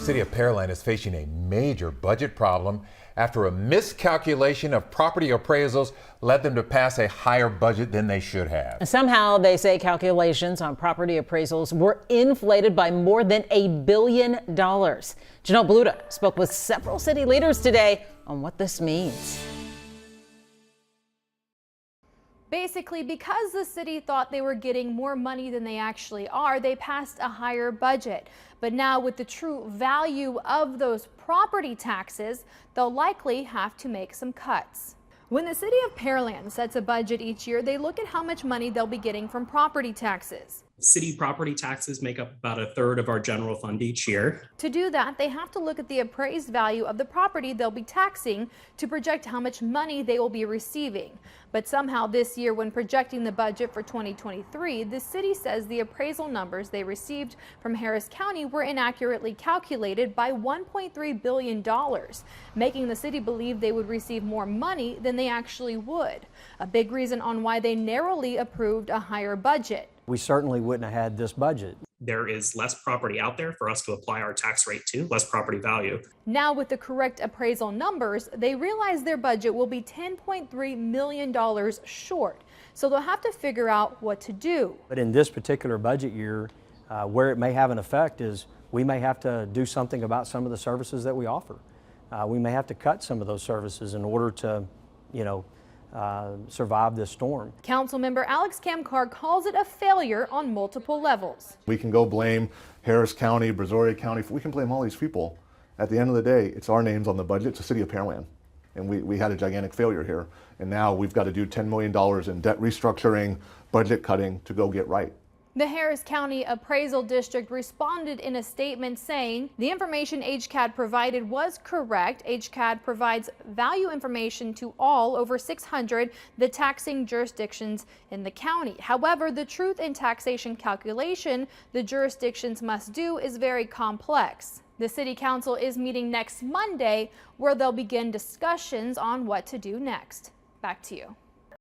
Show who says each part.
Speaker 1: City of Pearland is facing a major budget problem after a miscalculation of property appraisals led them to pass a higher budget than they should have.
Speaker 2: Somehow, they say calculations on property appraisals were inflated by more than $1 billion. Janelle Blunder spoke with several city leaders today on what this means.
Speaker 3: Basically, because the city thought they were getting more money than they actually are, they passed a higher budget. But now with the true value of those property taxes, they'll likely have to make some cuts. When the city of Pearland sets a budget each year, they look at how much money they'll be getting from property taxes.
Speaker 4: City property taxes make up about 1/3 of our general fund each year.
Speaker 3: To do that, they have to look at the appraised value of the property they'll be taxing to project how much money they will be receiving. But somehow this year, when projecting the budget for 2023, the city says the appraisal numbers they received from Harris County were inaccurately calculated by $1.3 billion, making the city believe they would receive more money than they actually would. A big reason on why they narrowly approved a higher budget.
Speaker 5: We certainly wouldn't have had this budget.
Speaker 4: There is less property out there for us to apply our tax rate to, less property value.
Speaker 3: Now with the correct appraisal numbers, they realize their budget will be $10.3 million short. So they'll have to figure out what to do.
Speaker 5: But in this particular budget year, where it may have an effect is we may have to do something about some of the services that we offer. We may have to cut some of those services in order to, survive this storm.
Speaker 3: Councilmember Alex Kamkar calls it a failure on multiple levels.
Speaker 6: We can go blame Harris County, Brazoria County, we can blame all these people. At the end of the day, it's our names on the budget, it's the city of Pearland. And we had a gigantic failure here. And now we've got to do $10 million in debt restructuring, budget cutting to go get right.
Speaker 3: The Harris County Appraisal District responded in a statement saying the information HCAD provided was correct. HCAD provides value information to all over 600 the taxing jurisdictions in the county. However, the truth in taxation calculation the jurisdictions must do is very complex. The City Council is meeting next Monday, where they'll begin discussions on what to do next. Back to you.